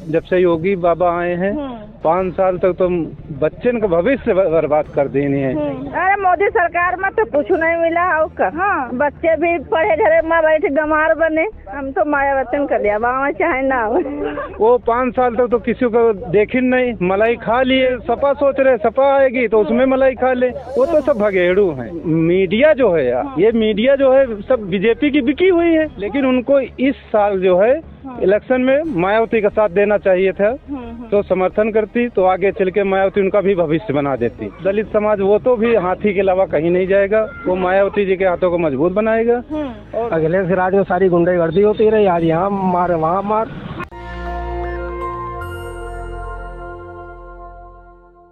जब से योगी बाबा आए हैं 5 साल तक तो बच्चन का भविष्य बर्बाद कर देनी है। अरे मोदी सरकार में तो कुछ नहीं मिला। हाँ, बच्चे भी पढ़े घरे में बैठे गंवार बने। हम तो मायावती कर दिया वहाँ चाहे ना हो। वो 5 साल तक तो किसी को देखी नहीं, मलाई खा लिए। सपा सोच रहे सपा आएगी तो उसमें मलाई खा ले। वो तो सब भगेड़ू हैं। मीडिया जो है ये मीडिया जो है सब बीजेपी की बिकी हुई है। लेकिन उनको इस साल जो है इलेक्शन में मायावती का साथ देना चाहिए था, तो समर्थन करती तो आगे चल के मायावती उनका भी भविष्य बना देती। दलित समाज वो तो भी हाथी के अलावा कहीं नहीं जाएगा, वो मायावती जी के हाथों को मजबूत बनाएगा। और अखिलेश राज में सारी गुंडागर्दी होती रही, आज यहाँ मार वहाँ मार।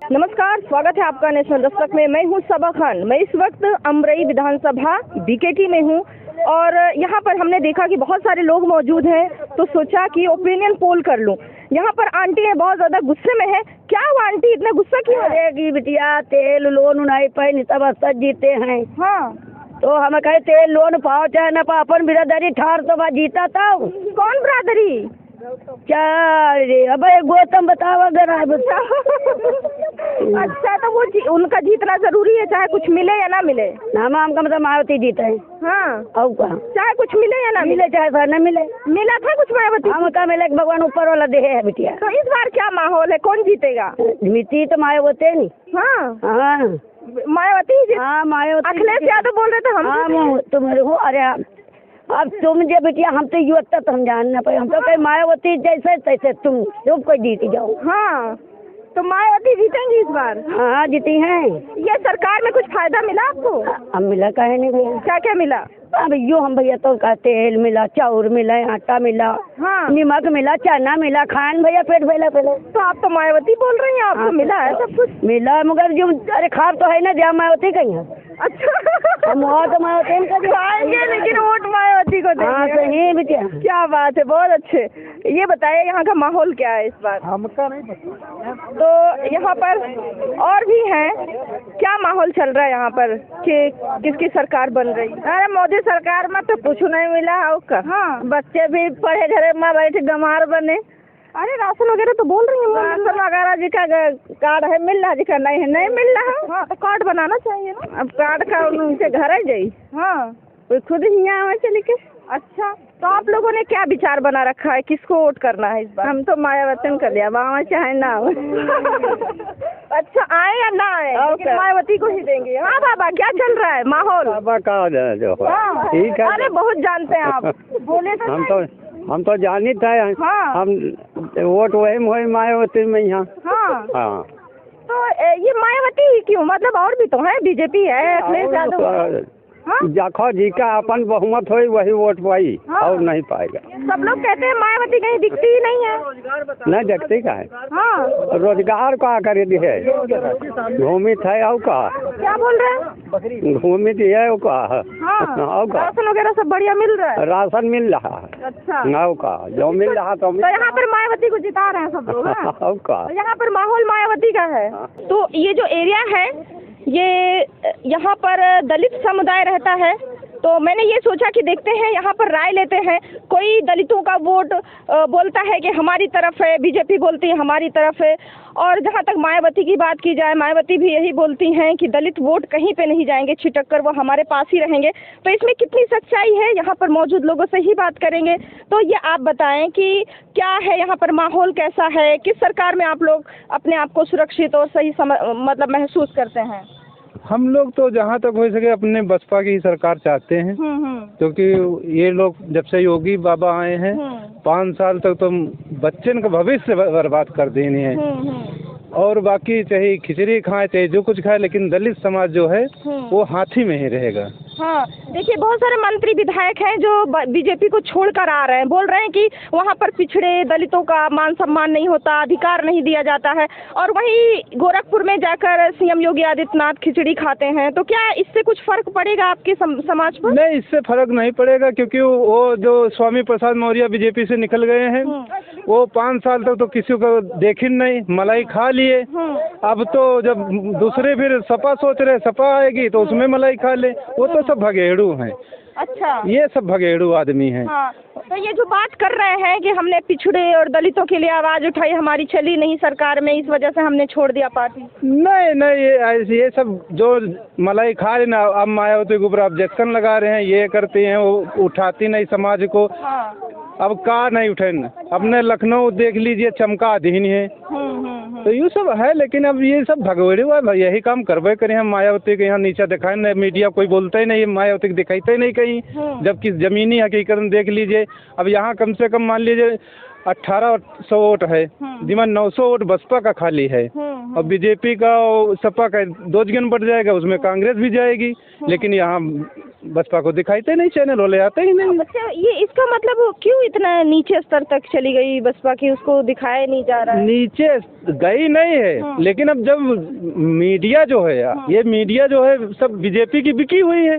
नमस्कार, स्वागत है आपका नेशनल दस्तक में। मैं हूँ सबा खान। मैं इस वक्त अमरई विधानसभा बीकेटी में हूँ और यहाँ पर हमने देखा कि बहुत सारे लोग मौजूद हैं, तो सोचा कि ओपिनियन पोल कर लूँ। यहाँ पर आंटी है, बहुत ज़्यादा गुस्से में है। क्या हुआ आंटी, इतना गुस्सा क्यों हो रहा है? बिटिया तेल लोन नहीं पाई सब सच जीते हैं। हाँ, तो हम कहे तेल लोन पाओ चाहे न पाओ, अपन बिरादरी ठार तो बा जीता था। कौन बिरादरी? क्या रे अब गौतम बताओ अगर है बता। अच्छा, तो वो उनका जीतना जरूरी है, चाहे कुछ मिले या ना मिले। नाम हमका मतलब मायावती जीते हैं। हाँ, और क्या, चाहे कुछ मिले या ना मिले चाहे सर न मिले। मिला था कुछ मायावती? हम का मिले भगवान ऊपर वाला दे है बिटिया। तो इस बार क्या माहौल है, कौन जीतेगा? जीती तो मायावती नहीं। हाँ, हाँ मायावती। हाँ मायावती। अखिलेश यादव बोल रहे थे हम। हाँ तुम्हारे हो। अरे अब तुम जो बिटिया हम तो युवता तो हम जान ना पाए। हम तो कहीं मायावती जैसे तैसे तुम कोई जीती जाओ। हाँ, तो मायावती जीतेंगी इस बार? हाँ जीती हैं। ये सरकार में कुछ फायदा मिला आपको? अब मिला कहे नहीं भैया। क्या क्या मिला? अब यो हम भैया तो का तेल मिला, चाउर मिला, आटा मिला, हाँ, नमक मिला, चना मिला, खान भैया पेट भैया पहले। तो आप तो मायावती बोल रही हैं, आपको मिला है सब कुछ? मिला मगर जो अरे खाब तो है ना जहाँ मायावती कहीं है। अच्छा, हम वहाँ तो मायावती को आएंगे लेकिन वोट मायावती को देंगे। हाँ सही बिटिया। क्या बात है, बहुत अच्छे। ये बताइए यहाँ का माहौल क्या है इस बार? हमका नहीं पता। तो यहाँ पर और भी हैं, क्या माहौल चल रहा है यहाँ पर कि किसकी सरकार बन रही? अरे मोदी सरकार में तो कुछ नहीं मिला। हाँ, बच्चे भी पढ़े घरे में बैठे गंवार बने। अरे राशन वगैरह तो बोल रही हूँ। राशन वगैरह जी का कार्ड है मिल रहा, जी का नहीं मिल रहा। हाँ, तो कार्ड बनाना चाहिए ना। अब कार्ड का उनके घर ही जाई। हाँ, कोई खुद ही यहाँ आवे चले के। अच्छा, तो आप लोगों ने क्या विचार बना रखा है, किसको वोट करना है इस बार? हम तो मायावती कर दिया, वहाँ चाहे ना हो। अच्छा, आए या ना आए लेकिन मायावती को ही देंगे। हाँ बाबा, क्या चल रहा है माहौल? जो ठीक है। अरे बहुत जानते हैं आप, बोले तो। हम तो जानित है। हाँ, हम वोट वही मायावती में यहाँ। हाँ, हाँ, तो ये मायावती ही क्यों? मतलब और भी तो है, बीजेपी है, अखिलेश यादव। हाँ? जाखो जी का अपन बहुमत हो वही वोट पाई। हाँ? और नहीं पाएगा। सब लोग कहते हैं मायावती कहीं दिखती ही नहीं है। नहीं देखते का है। हाँ, रोजगार का करे दी है, घूमित है और का। क्या बोल रहे हैं? घूमित है और का। हाँ, और का राशन वगैरह सब बढ़िया मिल रहा है? राशन मिल रहा है। अच्छा, और का जो मिल रहा तो यहाँ पर मायावती को जिता रहे हैं सब लोग। और का तो यहाँ पर माहौल मायावती का है। तो ये जो एरिया है, ये यहाँ पर दलित समुदाय रहता है, तो मैंने ये सोचा कि देखते हैं, यहाँ पर राय लेते हैं। कोई दलितों का वोट बोलता है कि हमारी तरफ है, बीजेपी बोलती है हमारी तरफ है। और जहाँ तक मायावती की बात की जाए, मायावती भी यही बोलती हैं कि दलित वोट कहीं पे नहीं जाएंगे, छिटक कर वो हमारे पास ही रहेंगे। तो इसमें कितनी सच्चाई है, यहाँ पर मौजूद लोगों से ही बात करेंगे। तो ये आप बताएं कि क्या है यहाँ पर माहौल, कैसा है, किस सरकार में आप लोग अपने आप को सुरक्षित और सही मतलब महसूस करते हैं? हम लोग तो जहाँ तक हो सके अपने बसपा की ही सरकार चाहते हैं, क्योंकि ये लोग जब से योगी बाबा आए हैं 5 साल तक तो बच्चन का भविष्य बर्बाद कर देनी है। और बाकी चाहे खिचड़ी खाए चाहे जो कुछ खाए, लेकिन दलित समाज जो है वो हाथी में ही रहेगा। हाँ, देखिए बहुत सारे मंत्री विधायक हैं जो बीजेपी को छोड़कर आ रहे हैं, बोल रहे हैं कि वहाँ पर पिछड़े दलितों का मान सम्मान नहीं होता, अधिकार नहीं दिया जाता है। और वहीं गोरखपुर में जाकर सीएम योगी आदित्यनाथ खिचड़ी खाते हैं। तो क्या इससे कुछ फर्क पड़ेगा आपके समाज पर? नहीं, इससे फर्क नहीं पड़ेगा, क्योंकि वो जो स्वामी प्रसाद मौर्य बीजेपी से निकल गए हैं, वो 5 साल तक तो किसी को देखी नहीं, मलाई खा लिए। अब तो जब दूसरे फिर सपा सोच रहे सपा आएगी तो उसमें मलाई खा ले। वो तो सब भगेड़ू हैं। अच्छा। ये सब भगेड़ू आदमी हैं। हाँ, तो ये जो बात कर रहे हैं कि हमने पिछड़े और दलितों के लिए आवाज उठाई, हमारी चली नहीं सरकार में, इस वजह से हमने छोड़ दिया पार्टी। नहीं नहीं, ये सब जो मलाई खा रहे ना, अब मायावती के ऊपर ऑब्जेक्शन लगा रहे हैं, ये करती हैं, वो उठाती नहीं समाज को। हाँ। अब का नहीं उठे, अपने लखनऊ देख लीजिए, चमका अधीन है। तो ये सब है, लेकिन अब ये सब भगोड़े हुआ भाई, यही काम करवे करें हम। मायावती के यहाँ नीचे दिखाए नहीं, मीडिया कोई बोलता ही नहीं, मायावती को दिखाते ही नहीं कहीं, जबकि जमीनी हकीकत देख लीजिए। अब यहाँ कम से कम मान लीजिए 1800 वोट है, जिसमें 900 वोट बसपा का खाली है, और बीजेपी का और सपा का 2 जगह बढ़ जाएगा, उसमें कांग्रेस भी जाएगी, लेकिन यहाँ बसपा को दिखाते नहीं, चैनल वाले आते ही नहीं। अच्छा, ये इसका मतलब क्यों इतना नीचे स्तर तक चली गई बसपा की, उसको दिखाया नहीं जा रहा है? नीचे गई नहीं है, लेकिन अब जब मीडिया जो है, ये मीडिया जो है सब बीजेपी की बिकी हुई है,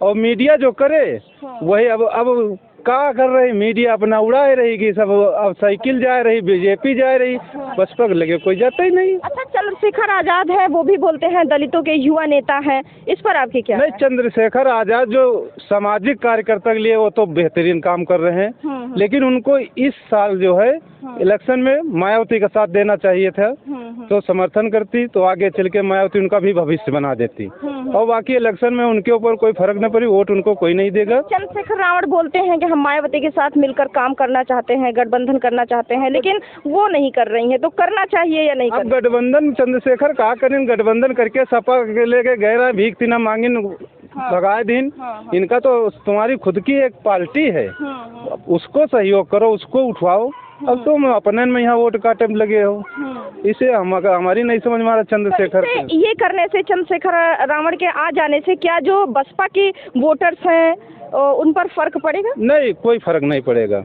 और मीडिया जो करे वही अब क्या कर रही मीडिया, अपना उड़ाए रहेगी सब। अब साइकिल जा रही, बीजेपी जा रही, बसपा के लगे कोई जाता ही नहीं। अच्छा, चंद्रशेखर आजाद है, वो भी बोलते हैं दलितों के युवा नेता हैं, इस पर आपकी क्या? नहीं, चंद्रशेखर आजाद जो सामाजिक कार्यकर्ता के लिए वो तो बेहतरीन काम कर रहे हैं, लेकिन उनको इस साल जो है इलेक्शन में मायावती का साथ देना चाहिए था, तो समर्थन करती तो आगे चल के मायावती उनका भी भविष्य बना देती, और बाकी इलेक्शन में उनके ऊपर कोई फर्क न पड़ी, वोट उनको कोई नहीं देगा। चंद्रशेखर रावण बोलते हैं कि हम मायावती के साथ मिलकर काम करना चाहते हैं, गठबंधन करना चाहते हैं, लेकिन वो नहीं कर रही हैं, तो करना चाहिए या नहीं? अब गठबंधन चंद्रशेखर कहा करें, गठबंधन करके सपा के लेके गए रहा, भीख तीना मांगिन लगाए दिन। इनका तो तुम्हारी खुद की एक पार्टी है, उसको सहयोग करो, उसको उठवाओ। अब तुम अपने में यहाँ वोट काटे में लगे हो, इसे हमारी नहीं समझ में आ रहा। चंद्रशेखर ये करने से, चंद्रशेखर रावण के आ जाने से क्या जो बसपा की वोटर्स हैं उन पर फर्क पड़ेगा? नहीं, कोई फर्क नहीं पड़ेगा।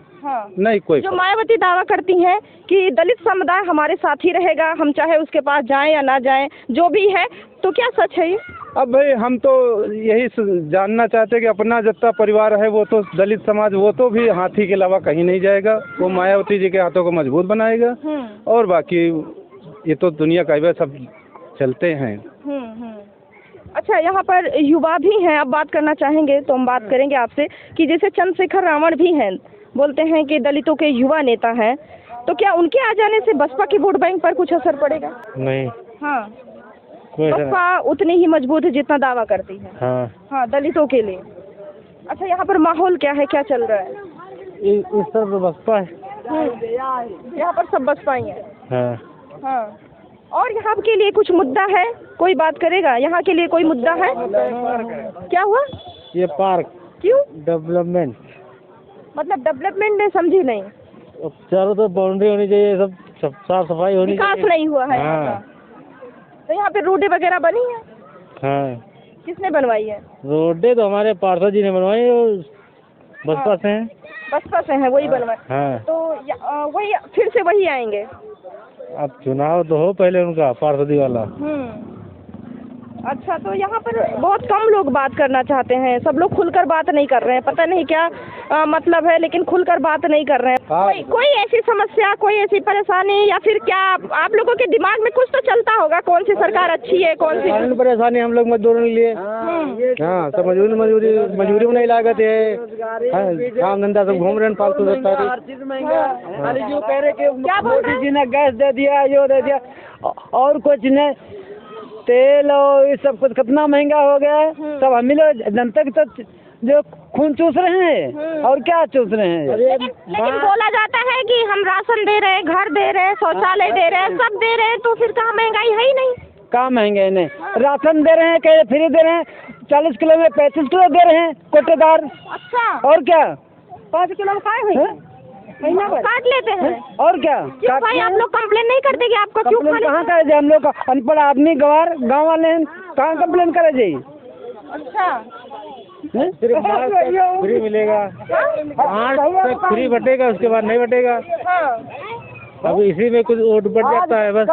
नहीं, कोई जो मायावती दावा करती हैं कि दलित समुदाय हमारे साथ ही रहेगा, हम चाहे उसके पास जाएं या ना जाएं, जो भी है, तो क्या सच है ये? अब भाई हम तो यही जानना चाहते हैं कि अपना जितना परिवार है वो तो दलित समाज, वो तो भी हाथी के अलावा कहीं नहीं जाएगा, वो मायावती जी के हाथों को मजबूत बनाएगा, और बाकी ये तो दुनिया का सब चलते हैं। अच्छा, यहाँ पर युवा भी हैं, अब बात करना चाहेंगे तो हम बात करेंगे आपसे कि जैसे चंद्रशेखर रावण भी हैं, बोलते हैं कि दलितों के युवा नेता हैं, तो क्या उनके आ जाने से बसपा की वोट बैंक पर कुछ असर पड़ेगा? नहीं। हाँ, बसपा उतनी ही मजबूत है जितना दावा करती है। हाँ, दलितों के लिए। अच्छा, यहाँ पर माहौल क्या है, क्या चल रहा है? इस तरफ बसपा है, यहाँ पर सब बसपा ही है। हाँ। और यहाँ के लिए कुछ मुद्दा है, कोई बात करेगा? यहाँ के लिए कोई मुद्दा है? क्या हुआ? ये पार्क क्यों? डेवलपमेंट, मतलब डेवलपमेंट ने समझी नहीं। चारों तरफ बाउंड्री होनी चाहिए, सब साफ सफाई होनी चाहिए। विकास नहीं हुआ है। हाँ। तो यहाँ पे रोडें वगैरह बनी है? हाँ। किसने बनवाई है? रोडें तो हमारे पार्षद जी ने बनवाई, और बसपा से हैं। बसपा से है, वही बनवाए। हाँ। तो वही फिर से वही आएंगे? अब चुनाव तो हो पहले उनका, पार्षदी वाला। अच्छा, तो यहाँ पर बहुत कम लोग बात करना चाहते हैं, सब लोग खुलकर बात नहीं कर रहे हैं, पता नहीं क्या मतलब है, लेकिन खुलकर बात नहीं कर रहे हैं। कोई ऐसी समस्या, कोई ऐसी परेशानी, या फिर क्या आप लोगों के दिमाग में कुछ तो चलता होगा, कौन सी सरकार अच्छी है, कौन सी? परेशानी हम लोग मजदूरों के लिए। हाँ, सब मजबूरी में नहीं लागत है, काम धंधा सब घूम रहे हैं फालतू। क्या मोदी जी ने गैस दे दिया, यो दे दिया, और कुछ नहीं, तेल और ये सब कुछ कितना महंगा हो गया है। सब हम लोग जनता की तो जो खून चूस रहे हैं, और क्या चूस रहे हैं। लेकिन बोला जाता है कि हम राशन दे रहे हैं, घर दे रहे हैं, शौचालय दे रहे हैं, सब दे रहे हैं, तो फिर कहाँ महंगाई है ही नहीं? कहाँ महंगाई नहीं, राशन दे रहे हैं, कहीं फ्री दे रहे हैं, 40 किलो में 35 किलो दे रहे हैं कोटेदार। अच्छा, और क्या, 5 किलो में खाए हुए काट लेते हैं, और क्या। क्यों भाई, आप लोग कंप्लेन नहीं करते कि आपको क्यों खाने? कहाँ करे जाए, हम लोग का अनपढ़ आदमी, गवार गाँव वाले हैं, कहाँ कंप्लेन करे जाइए। अच्छा, सिर्फ फ्री मिलेगा, 8 तक फ्री बटेगा, उसके बाद नहीं बटेगा। अब इसी में कुछ वोट बट जाता है बस।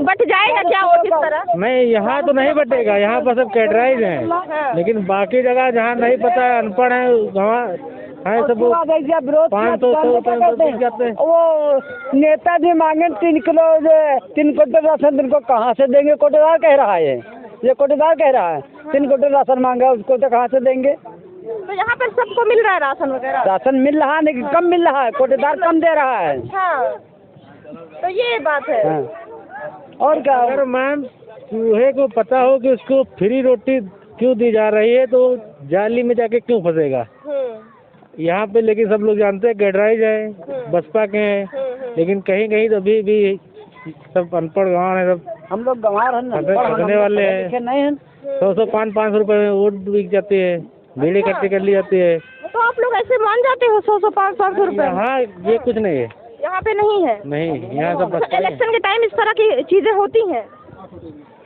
बट जाएगा क्या वोट इस तरह? नहीं, यहाँ तो नहीं बटेगा, यहाँ पर सब कैटराइज हैं, लेकिन बाकी जगह जहाँ नहीं पता है, अनपढ़ है, वहाँ है सब 500 जाते हैं। वो नेताजी मांगे 3 किलो 3 क्विंटल राशन, उनको कहाँ से देंगे, कोटेदार कह रहा है। ये कोटेदार कह रहा है 3 क्विंटल राशन मांगा, उसको तो कहाँ से देंगे? तो यहाँ पर सबको मिल रहा है राशन वगैरह? राशन मिल रहा है लेकिन कम मिल रहा है, कोटेदार कम दे रहा है। अच्छा, तो ये बात है। हाँ। और क्या? अगर मैम चूहे को पता हो कि उसको फ्री रोटी क्यों दी जा रही है तो जाली में जाके क्यों फंसेगा यहाँ पे? लेकिन सब लोग जानते हैं गैडराइज है, बसपा के हैं, लेकिन कहीं कहीं तो अभी भी सब अनपढ़ गंवार है, सब हम लोग गंवार हैं, फंसने वाले हैं। नहीं है 100 500 रुपए में वोट बिक जाती है, भीड़ इकट्ठी कर ली जाती है। तो आप लोग ऐसे मान जाते हो 100 500 रुपए? हाँ, ये कुछ नहीं है, यहाँ पे नहीं है। नहीं, यहाँ सब बसपा इलेक्शन के टाइम इस तरह की चीजें होती हैं?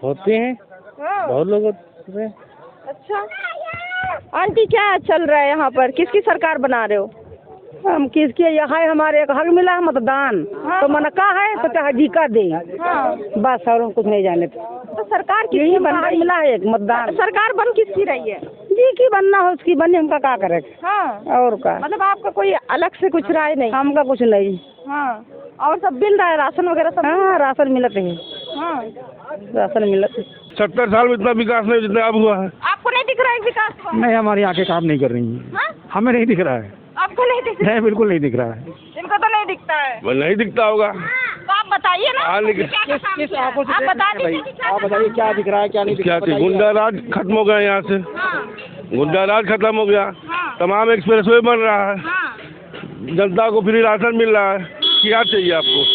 होती हैं, हाँ। बहुत लोग होते हैं। अच्छा, आंटी क्या चल रहा है यहाँ पर? किसकी सरकार बना रहे हो? हम किसके यहाँ हमारे एक हक मिला है मतदान, तो मन का है तो चाहे जी का दे, बस और कुछ नहीं जाने। तो सरकार यही किसकी बनना मिला है एक मतदान, सरकार बन किसकी रही है? जी की बनना हो उसकी बने, हमका क्या करे? हाँ, और का मतलब आपका कोई अलग से कुछ राय नहीं? हमका कुछ नहीं। हाँ, और सब मिल रहा है राशन वगैरह सब? हाँ, राशन मिलत है, हाँ। राशन मिलत है। 70 साल में इतना विकास नहीं जितना अब हुआ है। आपको नहीं दिख रहा है विकास? नहीं, हमारी आंखें काम नहीं कर रही हैं, हाँ? हमें नहीं दिख रहा है। आपको नहीं दिख रहा? नहीं, बिल्कुल नहीं दिख रहा है। इनको तो नहीं दिखता है। वो नहीं दिखता होगा। तो आप बताइए ना, हाँ, लेकिन क्या क्या काम किया? आप बता दीजिए कि क्या आप बताइए क्या दिख रहा है क्या नहीं दिख क्या रहा है? गुंडा राज खत्म हो गया यहाँ से, हाँ, गुंडा राज खत्म हो गया, हाँ, तमाम एक्सप्रेसवे बन रहा है, हाँ। जनता को फ्री राशन मिल रहा है, क्या चाहिए आपको?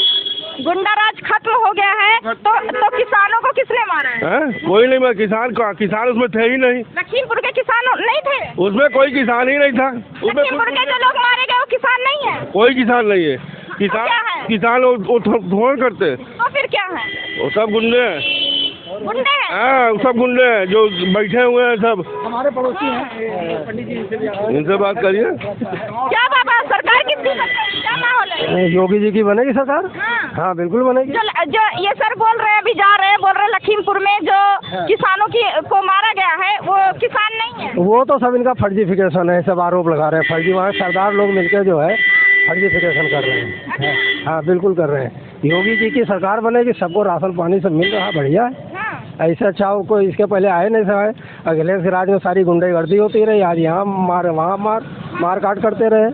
गुंडा राज खत्म हो गया है तो किसानों को किसने मारा है? हैं? कोई नहीं, मैं किसान उसमें थे ही नहीं, लखीमपुर के किसान नहीं थे? उसमें कोई किसान ही नहीं था, उसमें लखीमपुर के जो लोग मारे गए वो किसान नहीं है? कोई किसान नहीं है। क्या है? किसान वो थोड़ा करते, तो फिर क्या है? वो सब गुंडे हैं। गुंडे हैं? हाँ, वो सब गुंडे हैं जो बैठे हुए हैं सब। हमारे पड़ोसी हैं, पंडित जी इनसे बात करिए। क्या बाबा, सरकार किसकी बनती है? क्या माहौल है? योगी जी की बनेगी सरकार? हाँ। हाँ, बिल्कुल बनेगी। जो ये सर बोल रहे हैं, अभी जा रहे हैं, बोल रहे हैं लखीमपुर में जो किसानों को मारा गया है वो किसान नहीं है। वो तो सब इनका फर्जीफिकेशन है, सब आरोप लगा रहे हैं फर्जी, वहाँ सरदार लोग मिलकर जो है फर्जीफिकेशन कर रहे हैं। हाँ, बिल्कुल कर रहे हैं। योगी जी की सरकार बनेगी, सबको राशन पानी सब मिल रहा है, बढ़िया है। ऐसे अच्छा हो कोई इसके पहले आए नहीं था। अखिलेश राज में सारी गुंडागर्दी होती रही, आज यहाँ मार वहाँ मार काट करते रहे।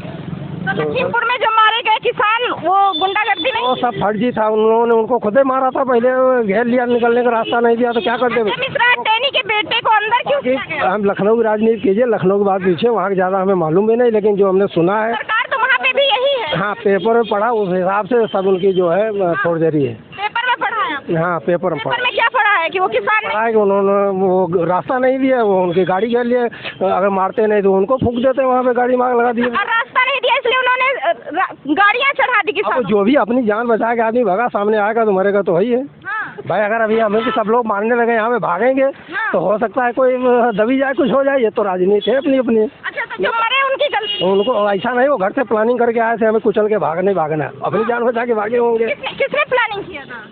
तो लखीमपुर में जो मारे गए किसान वो गुंडागर्दी नहीं? वो सब फर्जी था, उन्होंने उनको खुद ही मारा था, पहले घेर लिया, निकलने का रास्ता नहीं दिया तो क्या करते? मिश्रा टेनी के बेटे को अंदर क्यों किया गया? हम लखनऊ की राजनीति कीजिए, लखनऊ की बात पीछे, वहाँ ज़्यादा हमें मालूम भी नहीं, लेकिन जो हमने सुना है, सरकार तो वहाँ पे भी यही है। हाँ, पेपर में पढ़ा, उस हिसाब से सब उनकी जो है फोर्जरी है। पेपर में पढ़ा है आपने? हाँ, पेपर में पेपर में क्या पढ़ा है कि वो किसान पढ़ा है कि उन्होंने वो रास्ता नहीं दिया, वो उनकी गाड़ी घेर लिए, अगर मारते नहीं तो उनको फूंक देते, वहाँ पे गाड़ी मार लगा दी। और रास्ता नहीं दिया इसलिए उन्होंने गाड़ियाँ चढ़ा दी अब किसानों। जो भी अपनी जान बचा के आदमी भगा, सामने आएगा तो मरेगा तो वही है भाई। अगर अभी हमें कि सब लोग मारने लगे, यहाँ पे भागेंगे तो हो सकता है कोई दबी जाए, कुछ हो जाए, ये तो राजनीति है अपनी अपनी। अच्छा, तो जो मरे उनकी गलती? उनको ऐसा नहीं, वो घर से प्लानिंग करके आए थे हमें कुचल के भागना, अपनी जान बचा के भागे होंगे। किसने प्लानिंग किया था?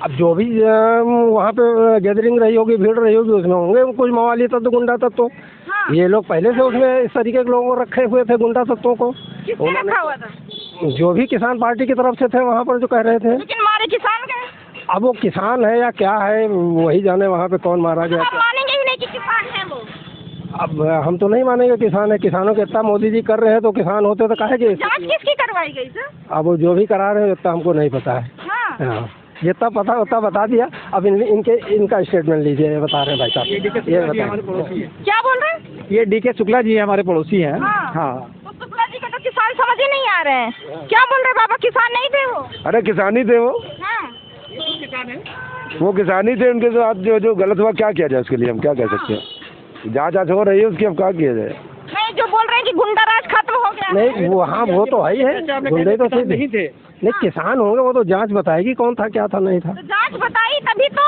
अब जो भी वहाँ पे गैदरिंग रही होगी, भीड़ रही होगी, उसमें होंगे कुछ मवाली तत्व, गुंडा तत्व। ये लोग पहले से उसमें इस तरीके के लोगों को रखे हुए थे, गुंडा तत्वों को। किसने रखा हुआ था? जो भी किसान पार्टी की तरफ से थे वहाँ पर जो कह रहे थे। लेकिन मारे किसान गए? अब वो किसान है या क्या है, वही जाने वहाँ पे कौन मारा गया। आप मानेंगे ही नहीं कि किसान है वो? अब हम तो नहीं मानेंगे किसान है, किसानों के इतना मोदी जी कर रहे हैं तो किसान होते तो काहे के। जांच किसकी करवाई गई सर? अब वो जो भी करा रहे हैं उतना हमको नहीं पता है। हाँ, जितना पता उतना बता दिया। अब इनका स्टेटमेंट लीजिए, ये बता रहे हैं भाई साहब, ये बताइए। क्या बोल रहे हैं? ये DK शुक्ला जी हमारे पड़ोसी हैं। हाँ। तो शुक्ला जी का तो किसान समझ ही नहीं आ रहे हैं। क्या बोल रहे बाबा, किसान नहीं थे वो? अरे किसानी थे वो, हाँ। वो किसानी थे, उनके साथ जो गलत हुआ क्या किया जाए उसके लिए हम क्या कह सकते हैं? जाँच हो रही है उसकी, हम क्या किया जाए? नहीं, जो बोल रहे हैं कि गुंडा राज खत्म हो गया। नहीं, वो हाँ वो तो है ही है, गुंडे तो नहीं थे। नहीं, किसान होंगे, वो तो जांच बताएगी कौन था क्या था नहीं था। तो जांच बताई तभी तो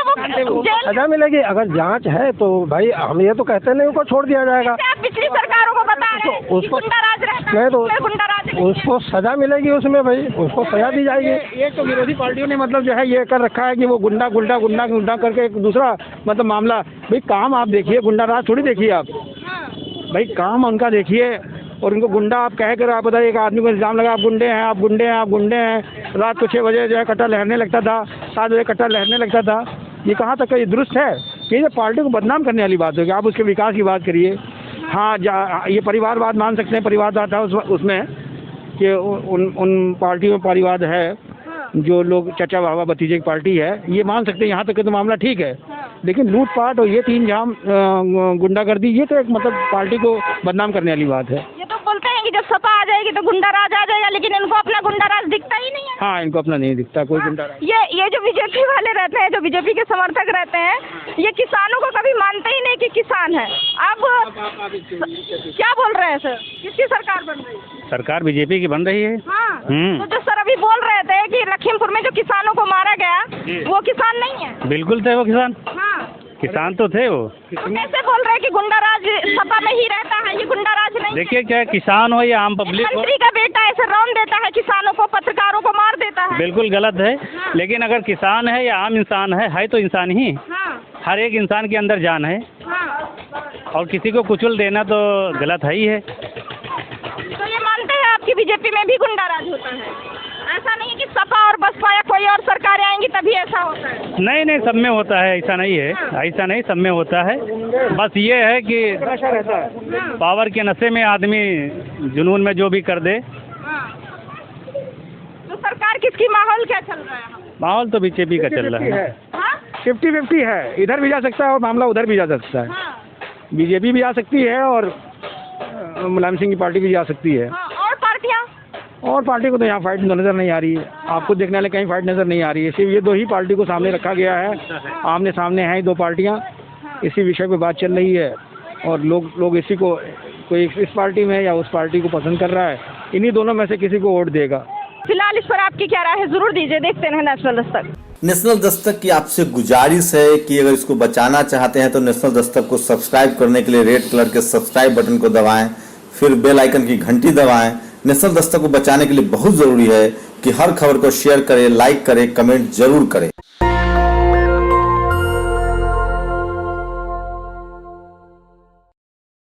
वो जेल। सजा मिलेगी। अगर जांच है तो भाई हम ये तो कहते नहीं उनको छोड़ दिया जाएगा। आप पिछली सरकारों को बता रहे हैं उसको गुंडा राज रहता नहीं है, तो गुंडा राज नहीं है। उसको सजा मिलेगी उसमें भाई, उसको सजा दी जाएगी। एक तो विरोधी पार्टियों ने मतलब जो है ये कर रखा है कि वो गुंडा करके एक दूसरा मतलब मामला। भाई काम आप देखिए, गुंडा राज थोड़ी देखिए आप, भाई काम उनका देखिए। और उनको गुंडा आप कह कर आप बताइए, एक आदमी को इल्ज़ाम लगा आप गुंडे हैं, आप गुंडे हैं। रात को 6 बजे जो है कट्टा लहरने लगता था, 7 बजे कट्टा लहरने लगता था। ये कहाँ तक का ये दुरुस्त है? ये पार्टी को बदनाम करने वाली बात है कि आप उसके विकास की बात करिए। हाँ, ये परिवारवाद मान सकते हैं, परिवारवाद था उसमें कि उन पार्टियों में परिवार है, जो लोग चचा बाबा भतीजे की पार्टी है, ये मान सकते हैं, यहाँ तक का तो मामला ठीक है। लेकिन लूटपाट और ये 3 जाम गुंडागर्दी, ये तो एक मतलब पार्टी को बदनाम करने वाली बात है। ये तो बोलते हैं कि जब सपा आ जाएगी तो गुंडा राज आ जाएगा, लेकिन इनको अपना गुंडा राज दिखता ही नहीं है। हाँ, इनको अपना नहीं दिखता कोई गुंडा राज। ये जो बीजेपी वाले रहते हैं, जो बीजेपी के समर्थक रहते हैं, ये किसानों को कभी मानते ही नहीं कि किसान है। अब क्या बोल रहे हैं सर, किसकी सरकार बन रही है? सरकार बीजेपी की बन रही है। हाँ, तो जो सर अभी बोल रहे थे कि लखीमपुर में जो किसानों को मारा गया वो किसान नहीं है। बिल्कुल थे वो किसान, हाँ, किसान तो थे वो। तो कैसे बोल रहे हैं कि गुंडा राज सपा में ही रहता है? ये गुंडा राज नहीं है। देखिए, क्या किसान हो या आम पब्लिक हो, मंत्री का बेटा ऐसे रौन देता है किसानों को, पत्रकारों को मार देता है। बिल्कुल गलत है। लेकिन अगर किसान है या आम इंसान है तो इंसान ही। हाँ, हर एक इंसान के अंदर जान है, हाँ। और किसी को कुचल देना तो गलत है ही है। तो ये मानते हैं आपकी बीजेपी में भी गुंडा राज होता है? ऐसा नहीं है कि सपा और बसपा या कोई और सरकारें आएंगी तभी ऐसा होता है? नहीं नहीं, सब में होता है, ऐसा नहीं है, ऐसा नहीं, सब में होता है। बस ये है कि पावर के नशे में आदमी जुनून में जो भी कर दे। तो सरकार किसकी, माहौल क्या चल रहा है? माहौल तो बीजेपी का चल रहा है। 50-50 है, इधर भी जा सकता है और मामला उधर भी जा सकता है। बीजेपी भी आ सकती है और मुलायम सिंह की पार्टी भी जा सकती है। और पार्टियां? और पार्टी को तो यहाँ फाइट नजर नहीं आ रही है, आपको देखने वाले कहीं फाइट नजर नहीं आ रही है। सिर्फ ये 2 ही पार्टी को सामने रखा गया है, आमने सामने हैं 2 पार्टियाँ, इसी विषय पे बात चल रही है। और लोग इसी को, कोई इस पार्टी में या उस पार्टी को पसंद कर रहा है, इन्हीं दोनों में से किसी को वोट देगा। फिलहाल इस पर आपकी क्या राय है, जरूर दीजिए। देखते हैं नेशनल दस्तक। नेशनल दस्तक की आपसे गुजारिश है कि अगर इसको बचाना चाहते हैं तो नेशनल दस्तक को सब्सक्राइब करने के लिए रेड कलर के सब्सक्राइब बटन को दबाएं, फिर बेल आइकन की घंटी दबाएं। नेशनल दस्तक को बचाने के लिए बहुत जरूरी है कि हर खबर को शेयर करें, लाइक करें, कमेंट जरूर करें।